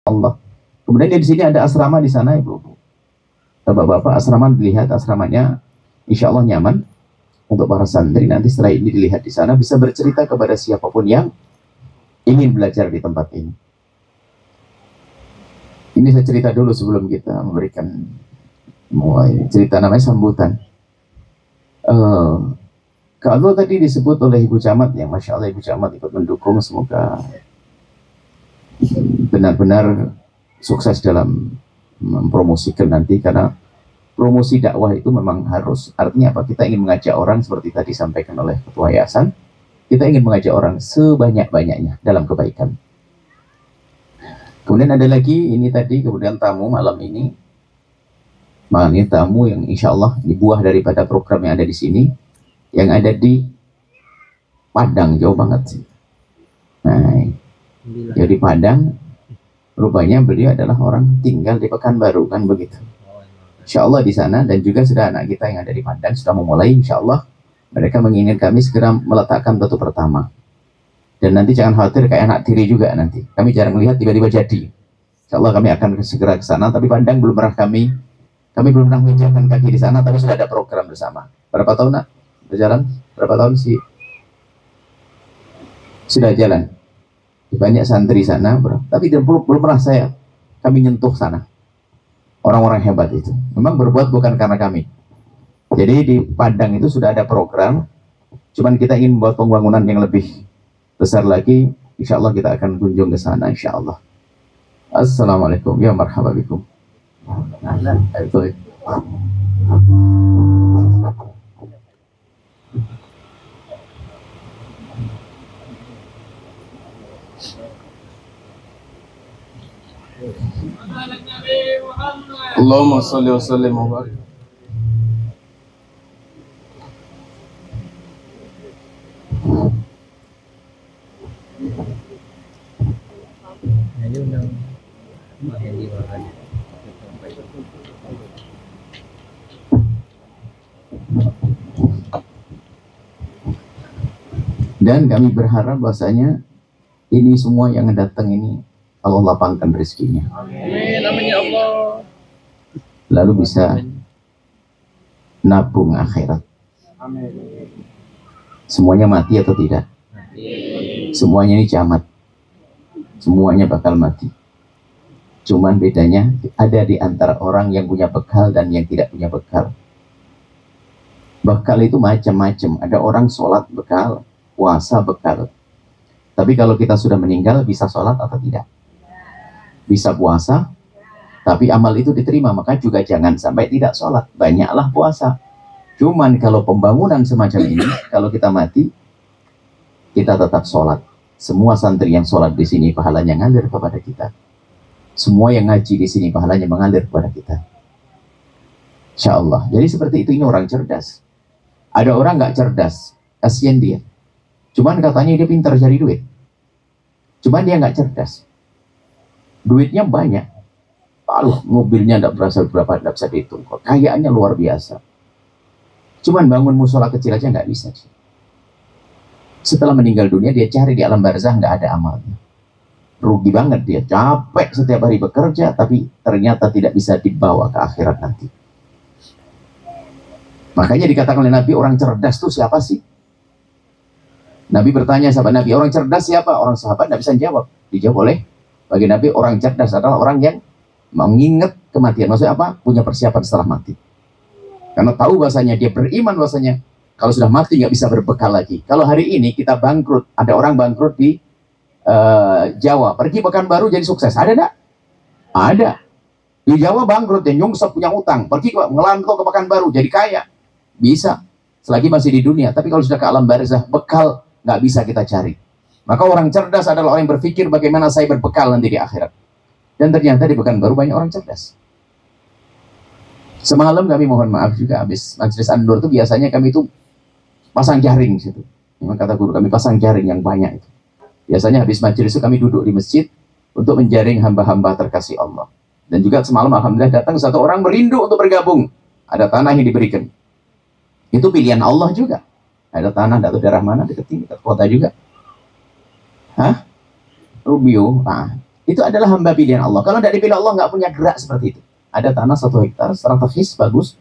Allah. Kemudian di sini ada asrama di sana, ibu-ibu. Bapak-bapak, asrama dilihat, asramanya insya Allah nyaman untuk para santri. Nanti setelah ini dilihat di sana, bisa bercerita kepada siapapun yang ingin belajar di tempat ini. Ini saya cerita dulu sebelum kita memberikan mulai cerita, namanya sambutan. Kalau tadi disebut oleh Ibu Camat, yang Masya Allah Ibu Camat ikut mendukung, semoga benar-benar sukses dalam mempromosikan nanti, karena promosi dakwah itu memang harus, artinya apa? Kita ingin mengajak orang seperti tadi disampaikan oleh Ketua Yayasan, kita ingin mengajak orang sebanyak-banyaknya dalam kebaikan. Kemudian ada lagi, ini tadi, kemudian tamu malam ini tamu yang insya Allah dibuah daripada program yang ada di sini, yang ada di Padang, jauh banget sih. Nah, jadi Padang, rupanya beliau adalah orang tinggal di Pekanbaru, kan begitu. Insya Allah di sana, dan juga sudah anak kita yang ada di Padang sudah memulai, insya Allah mereka menginginkan kami segera meletakkan batu pertama. Dan nanti jangan khawatir kayak anak tiri juga nanti. Kami jarang melihat tiba-tiba jadi. Insya Allah kami akan segera ke sana, tapi Padang belum pernah kami belum pernah menginjakan kaki di sana, tapi sudah ada program bersama. Berapa tahun nak berjalan? Berapa tahun sih? Sudah jalan. Banyak santri sana, bro. Tapi belum pernah kami nyentuh sana. Orang-orang hebat itu. Memang berbuat bukan karena kami. Jadi di Padang itu sudah ada program. Cuman kita ingin membuat pembangunan yang lebih besar lagi. Insya Allah kita akan kunjung ke sana, insya Allah. Assalamualaikum. Ya marhaba bikum. Allahumma salli wa sallim wa barik. Dan kami berharap bahasanya ini semua yang datang ini Allah lapangkan rezekinya. Amin, amin ya Allah. Lalu bisa nabung akhirat. Amin. Semuanya mati atau tidak? Semuanya ini camat. Semuanya bakal mati. Cuman bedanya ada di antara orang yang punya bekal dan yang tidak punya bekal. Bekal itu macam-macam. Ada orang sholat bekal, puasa bekal. Tapi kalau kita sudah meninggal, bisa sholat atau tidak? Bisa puasa, tapi amal itu diterima. Maka juga jangan sampai tidak sholat. Banyaklah puasa. Cuman kalau pembangunan semacam ini, kalau kita mati, kita tetap sholat. Semua santri yang sholat di sini pahalanya ngalir kepada kita. Semua yang ngaji di sini pahalanya mengalir kepada kita. Insya Allah. Jadi seperti itu, ini orang cerdas. Ada orang nggak cerdas, kasihan dia. Cuman katanya dia pintar cari duit. Cuman dia nggak cerdas. Duitnya banyak. Aduh, mobilnya nggak berasa berapa, nggak bisa dihitung. Kayaannya luar biasa. Cuman bangun musola kecil aja nggak bisa. Setelah meninggal dunia, dia cari di alam barzah, nggak ada amalnya. Rugi banget dia, capek setiap hari bekerja, tapi ternyata tidak bisa dibawa ke akhirat nanti. Makanya dikatakan oleh Nabi, orang cerdas itu siapa sih? Nabi bertanya sahabat Nabi, orang cerdas siapa? Orang sahabat tidak bisa jawab. Dijawab oleh bagi Nabi, orang cerdas adalah orang yang mengingat kematian. Maksudnya apa? Punya persiapan setelah mati. Karena tahu bahasanya, dia beriman bahasanya, kalau sudah mati nggak bisa berbekal lagi. Kalau hari ini kita bangkrut, ada orang bangkrut di Jawa, pergi Pekanbaru jadi sukses, ada enggak? Ada. Di Jawa bangkrut, dia nyungsep punya utang, pergi ngelantau ke Pekanbaru jadi kaya, bisa, selagi masih di dunia. Tapi kalau sudah ke alam barzah, bekal nggak bisa kita cari. Maka orang cerdas adalah orang yang berpikir bagaimana saya berbekal nanti di akhirat. Dan ternyata di Pekanbaru banyak orang cerdas. Semalam kami mohon maaf juga, habis majelis An-Nur itu biasanya kami itu pasang jaring situ. Memang kata guru kami pasang jaring yang banyak itu. Biasanya habis majelis itu kami duduk di masjid untuk menjaring hamba-hamba terkasih Allah. Dan juga semalam alhamdulillah datang satu orang merindu untuk bergabung. Ada tanah yang diberikan. Itu pilihan Allah juga. Ada tanah atau daerah mana dekat kota juga. Hah? Rubio. Nah, Itu adalah hamba pilihan Allah. Kalau tidak dipilih Allah, nggak punya gerak seperti itu. Ada tanah 1 hektar, strategis, bagus.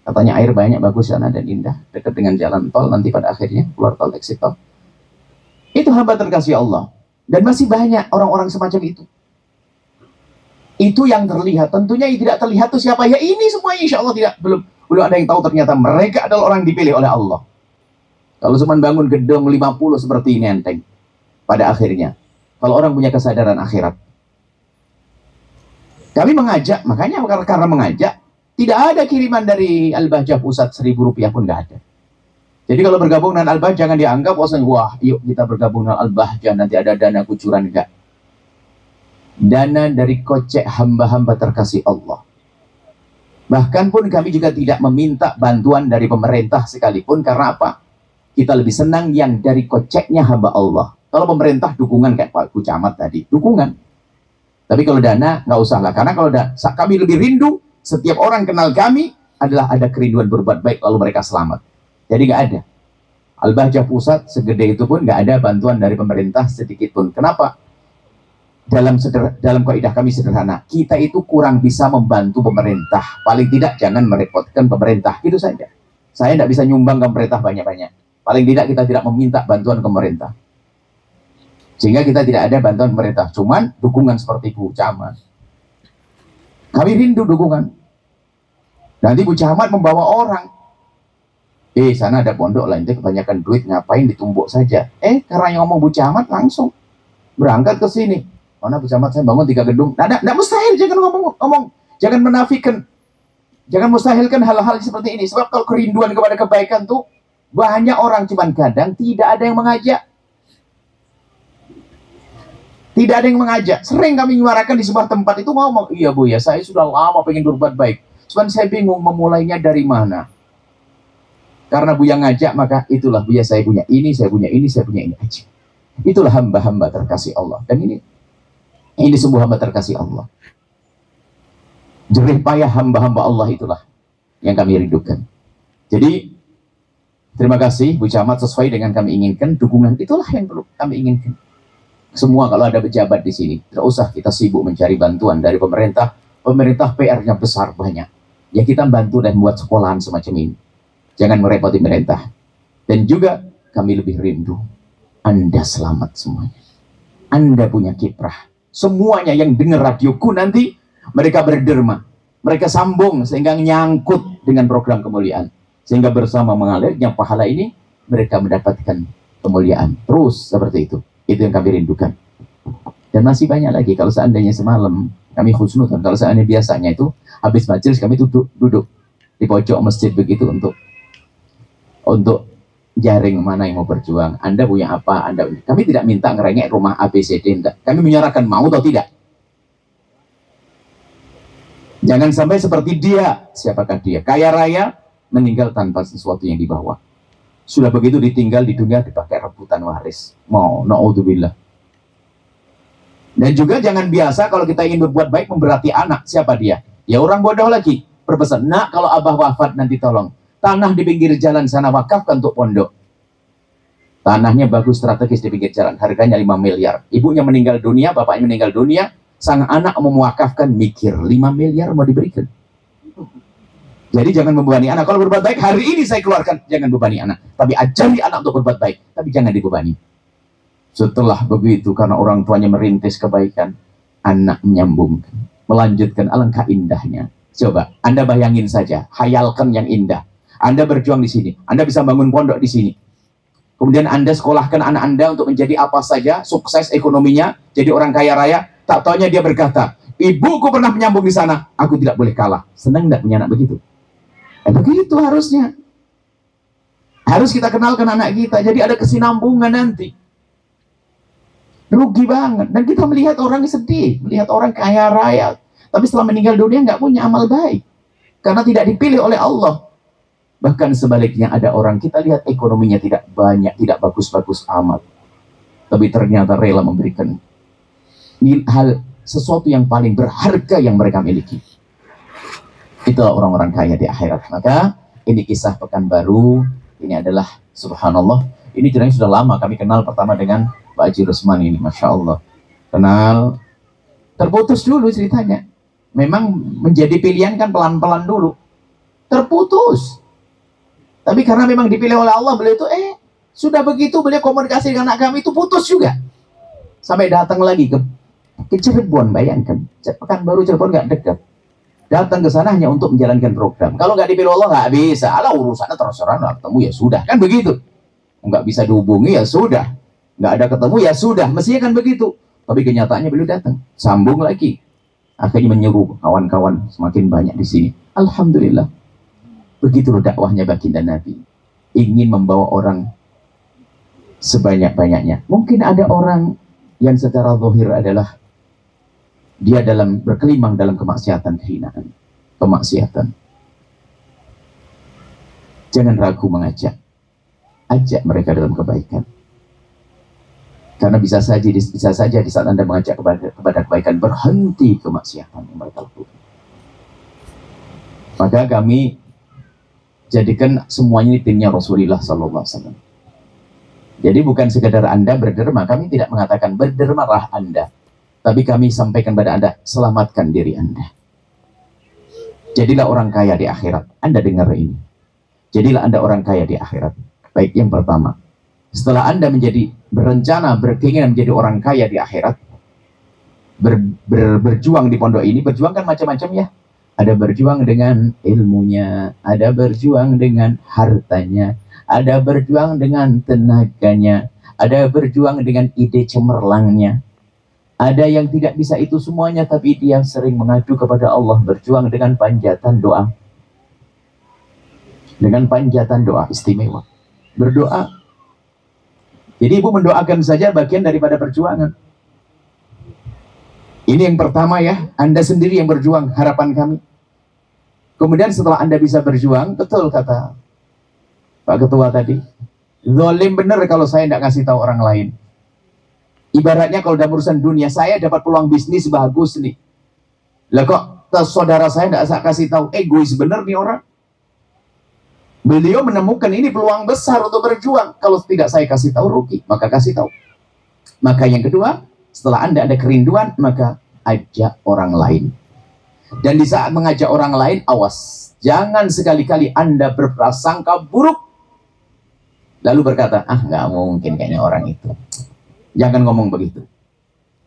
Katanya air banyak, bagus, dan indah. Dekat dengan jalan tol, nanti pada akhirnya keluar tol, exit tol. Itu hamba terkasih Allah. Dan masih banyak orang-orang semacam itu. Itu yang terlihat. Tentunya yang tidak terlihat itu siapa? Ya ini semuanya insya Allah tidak. Belum ada yang tahu ternyata mereka adalah orang dipilih oleh Allah. Kalau cuma bangun gedung 50 seperti ini enteng. Pada akhirnya. Kalau orang punya kesadaran akhirat. Kami mengajak, makanya karena mengajak, tidak ada kiriman dari Al-Bahjah Pusat Rp1.000 pun nggak ada. Jadi kalau bergabung dengan Al-Bahjah jangan dianggap, wah yuk kita bergabung dengan Al-Bahjah, nanti ada dana kucuran, enggak. Dana dari kocek hamba-hamba terkasih Allah. Bahkan pun kami juga tidak meminta bantuan dari pemerintah sekalipun, karena apa? Kita lebih senang yang dari koceknya hamba Allah. Kalau pemerintah dukungan kayak Pak Camat tadi, dukungan. Tapi kalau dana nggak usah lah, karena kalau kami lebih rindu setiap orang kenal kami adalah ada kerinduan berbuat baik lalu mereka selamat. Jadi nggak ada. Al-Bahjah Pusat segede itu pun nggak ada bantuan dari pemerintah sedikit pun. Kenapa? Dalam kaidah kami sederhana, kita itu kurang bisa membantu pemerintah. Paling tidak jangan merepotkan pemerintah, gitu saja. Saya tidak bisa nyumbang ke pemerintah banyak-banyak. Paling tidak kita tidak meminta bantuan ke pemerintah. Sehingga kita tidak ada bantuan pemerintah. Cuman dukungan seperti Bu Camat. Kami rindu dukungan. Nanti Bu Camat membawa orang. Sana ada pondok lah, itu kebanyakan duit, ngapain ditumbuk saja. Karena yang ngomong Bu Camat langsung berangkat ke sini. Mana Bu Camat, saya bangun 3 gedung. Nggak mustahil, jangan ngomong. Jangan menafikan. Jangan mustahilkan hal-hal seperti ini. Sebab kalau kerinduan kepada kebaikan tuh, banyak orang, cuman kadang tidak ada yang mengajak. Tidak ada yang mengajak. Sering kami menyuarakan di sebuah tempat itu ngomong, iya Bu ya, saya sudah lama pengen berbuat baik. Cuman saya bingung memulainya dari mana. Karena Bu yang ngajak, maka itulah Bu ya, saya punya ini, saya punya ini, saya punya ini aja. Itulah hamba-hamba terkasih Allah. Dan ini sebuah hamba terkasih Allah. Jerih payah hamba-hamba Allah itulah yang kami rindukan. Jadi, terima kasih Bu Camat, sesuai dengan kami inginkan, dukungan itulah yang perlu kami inginkan. Semua kalau ada pejabat di sini, tidak usah kita sibuk mencari bantuan dari pemerintah. Pemerintah PR-nya besar banyak. Ya kita bantu dan buat sekolahan semacam ini. Jangan merepoti pemerintah. Dan juga kami lebih rindu Anda selamat semuanya. Anda punya kiprah. Semuanya yang dengar radioku nanti mereka berderma, mereka sambung sehingga nyangkut dengan program kemuliaan. Sehingga bersama mengalirnya pahala ini mereka mendapatkan kemuliaan. Terus seperti itu. Itu yang kami rindukan. Dan masih banyak lagi. Kalau seandainya semalam kami khusnudan, kalau seandainya biasanya itu habis majelis kami duduk di pojok masjid begitu untuk jaring mana yang mau berjuang. Anda punya apa? Kami tidak minta ngerengek rumah ABCD, enggak. Kami menyuarakan mau atau tidak. Jangan sampai seperti dia. Siapakah dia? Kaya raya meninggal tanpa sesuatu yang dibawa. Sudah begitu ditinggal di dunia dipakai rebutan waris. Mau, na'udzubillah. Dan juga jangan biasa kalau kita ingin berbuat baik memberati anak. Siapa dia? Ya orang bodoh lagi. Berpesan, nak kalau abah wafat nanti tolong. Tanah di pinggir jalan sana wakafkan untuk pondok. Tanahnya bagus, strategis di pinggir jalan. Harganya 5 miliar. Ibunya meninggal dunia, bapaknya meninggal dunia. Sang anak mau mewakafkan, mikir 5 miliar mau diberikan. Jadi jangan membebani anak. Kalau berbuat baik, hari ini saya keluarkan. Jangan bebani anak. Tapi ajari anak untuk berbuat baik. Tapi jangan dibebani. Setelah begitu, karena orang tuanya merintis kebaikan, anak menyambungkan. Melanjutkan, alangkah indahnya. Coba, Anda bayangin saja. Hayalkan yang indah. Anda berjuang di sini. Anda bisa bangun pondok di sini. Kemudian Anda sekolahkan anak Anda untuk menjadi apa saja. Sukses ekonominya. Jadi orang kaya raya. Tak taunya dia berkata, ibuku pernah menyambung di sana. Aku tidak boleh kalah. Senang tidak punya anak begitu? Begitu harusnya. Harus kita kenalkan anak kita. Jadi ada kesinambungan nanti. Rugi banget. Dan kita melihat orang sedih. Melihat orang kaya raya. Tapi setelah meninggal dunia nggak punya amal baik. Karena tidak dipilih oleh Allah. Bahkan sebaliknya ada orang kita lihat ekonominya tidak banyak. Tidak bagus-bagus amat. Tapi ternyata rela memberikan hal sesuatu yang paling berharga yang mereka miliki. Itulah orang-orang kaya di akhirat. Maka ini kisah Pekanbaru. Ini adalah subhanallah. Ini ceritanya sudah lama kami kenal pertama dengan Pak Haji Rusman ini. Masya Allah. Kenal Terputus dulu ceritanya. Memang menjadi pilihan kan pelan-pelan dulu. Terputus. Tapi karena memang dipilih oleh Allah, beliau itu sudah begitu beliau komunikasi dengan anak kami itu putus juga. Sampai datang lagi ke Cirebon, bayangkan. Pekanbaru Cirebon nggak dekat. Datang ke sana hanya untuk menjalankan program. Kalau nggak dipilih Allah nggak bisa. Alah urusannya terserah, nggak ketemu ya sudah. Kan begitu. Nggak bisa dihubungi ya sudah. Nggak ada ketemu ya sudah. Mestinya kan begitu. Tapi kenyataannya beliau datang. Sambung lagi. Akhirnya menyeru kawan-kawan semakin banyak di sini. Alhamdulillah. Begitu dakwahnya baginda Nabi. Ingin membawa orang sebanyak-banyaknya. Mungkin ada orang yang secara zahir adalah dia berkelimang dalam kemaksiatan, kehinaan, kemaksiatan. Jangan ragu mengajak. Ajak mereka dalam kebaikan. Karena bisa saja di saat Anda mengajak kepada kebaikan, berhenti kemaksiatan yang mereka lakukan. Maka kami jadikan semuanya ini timnya Rasulullah SAW. Jadi bukan sekadar Anda berderma, kami tidak mengatakan berdermalah Anda. Tapi kami sampaikan pada Anda, selamatkan diri Anda. Jadilah orang kaya di akhirat. Anda dengar ini. Jadilah Anda orang kaya di akhirat. Baik, yang pertama. Setelah Anda berencana, berkeinginan menjadi orang kaya di akhirat, berjuang di pondok ini, berjuang kan macam-macam ya. Ada berjuang dengan ilmunya, ada berjuang dengan hartanya, ada berjuang dengan tenaganya, ada berjuang dengan ide cemerlangnya. Ada yang tidak bisa itu semuanya, tapi dia sering mengadu kepada Allah, berjuang dengan panjatan doa. Dengan panjatan doa istimewa. Berdoa. Jadi ibu mendoakan saja bagian daripada perjuangan. Ini yang pertama ya, Anda sendiri yang berjuang, harapan kami. Kemudian setelah Anda bisa berjuang, betul kata Pak Ketua tadi, zalim bener kalau saya tidak kasih tahu orang lain. Ibaratnya kalau dalam urusan dunia, saya dapat peluang bisnis bagus nih. Lah kok saudara saya tidak saya kasih tahu, egois bener nih orang. Beliau menemukan ini peluang besar untuk berjuang. Kalau tidak saya kasih tahu rugi, maka kasih tahu. Maka yang kedua, setelah Anda ada kerinduan, maka ajak orang lain. Dan di saat mengajak orang lain, awas. Jangan sekali-kali Anda berprasangka buruk. Lalu berkata, nggak mungkin kayaknya orang itu. Jangan ngomong begitu.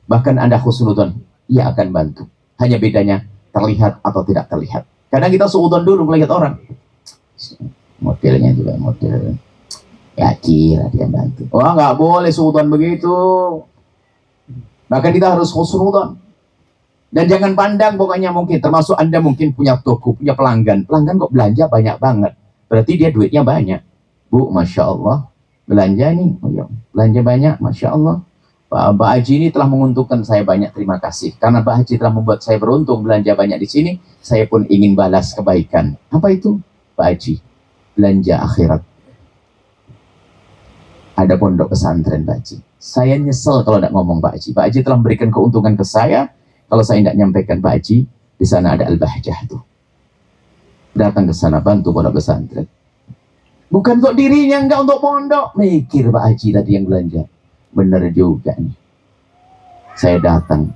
Bahkan Anda husnudzon, ia akan bantu. Hanya bedanya terlihat atau tidak terlihat. Kadang kita suudzon dulu melihat orang. Modelnya juga model. Ya kira dia bantu. Wah nggak boleh suudzon begitu. Bahkan kita harus husnudzon. Dan jangan pandang pokoknya mungkin. Termasuk Anda mungkin punya toko, punya pelanggan. Pelanggan kok belanja banyak banget. Berarti dia duitnya banyak. Bu, Masya Allah. Belanja nih. Belanja banyak, Masya Allah. Pak Haji ini telah menguntungkan saya banyak, terima kasih. Karena Pak Haji telah membuat saya beruntung belanja banyak di sini. Saya pun ingin balas kebaikan. Apa itu? Pak Haji. Belanja akhirat. Ada pondok pesantren Pak Haji. Saya nyesel kalau tidak ngomong Pak Haji. Pak Haji telah memberikan keuntungan ke saya. Kalau saya tidak nyampaikan Pak Haji, di sana ada Al-Bahjah tuh. Datang ke sana bantu pondok pesantren. Bukan untuk dirinya, enggak untuk pondok. Mikir Pak Haji tadi yang belanja. Benar juga nih. Saya datang,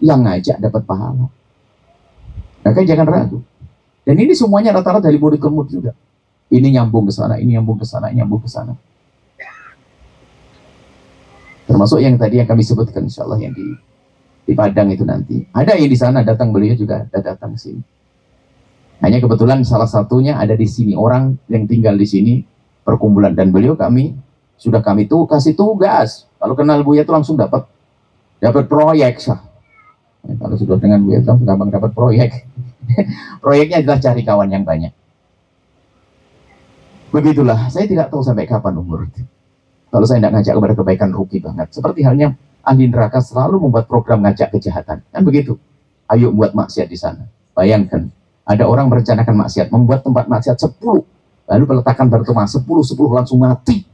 yang ngajak dapat pahala. Maka jangan ragu. Dan ini semuanya rata-rata dari murid ke murid juga. Ini nyambung ke sana, ini nyambung ke sana, ini nyambung ke sana. Termasuk yang tadi yang kami sebutkan, insya Allah yang di Padang itu nanti. Ada yang di sana datang, beliau juga ada datang ke sini. Hanya kebetulan salah satunya ada di sini, orang yang tinggal di sini perkumpulan, dan beliau sudah kami kasih tugas. Kalau kenal Buya itu langsung dapat proyek sah. Kalau sudah dengan Buya itu langsung dapat proyek. Proyeknya adalah cari kawan yang banyak. Begitulah, saya tidak tahu sampai kapan umur. Kalau saya tidak ngajak kepada kebaikan, rugi banget. Seperti halnya ahli neraka selalu membuat program ngajak kejahatan. Kan begitu. Ayo buat maksiat di sana. Bayangkan, ada orang merencanakan maksiat, membuat tempat maksiat 10. Lalu peletakan batu 10 langsung mati.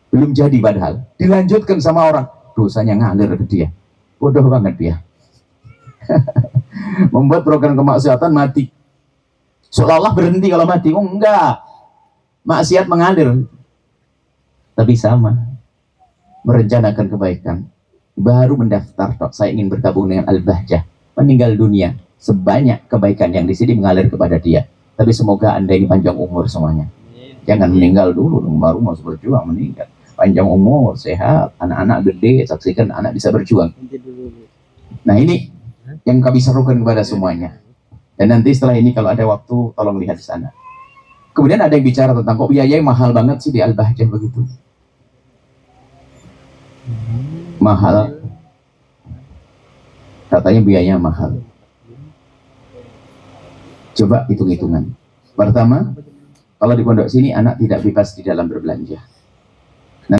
Belum jadi padahal. Dilanjutkan sama orang. Dosanya ngalir ke dia. Bodoh banget dia. Membuat program kemaksiatan mati. Seolah-olah berhenti kalau mati. Oh enggak. Maksiat mengalir. Tapi sama. Merencanakan kebaikan. baru mendaftar tok, saya ingin bergabung dengan Al-Bahjah, meninggal dunia, sebanyak kebaikan yang di sini mengalir kepada dia. Tapi semoga Anda ini panjang umur semuanya. Jangan meninggal dulu, baru mau berjuang meninggal. Panjang umur, sehat, anak-anak gede, saksikan anak bisa berjuang. Nah ini yang kami serukan kepada semuanya. Dan nanti setelah ini kalau ada waktu, tolong lihat di sana. Kemudian ada yang bicara tentang kok biayanya mahal banget sih di Al-Bahjah begitu. Mahal. Katanya biayanya mahal. Coba hitung-hitungan. Pertama, kalau di pondok sini anak tidak bebas di dalam berbelanja.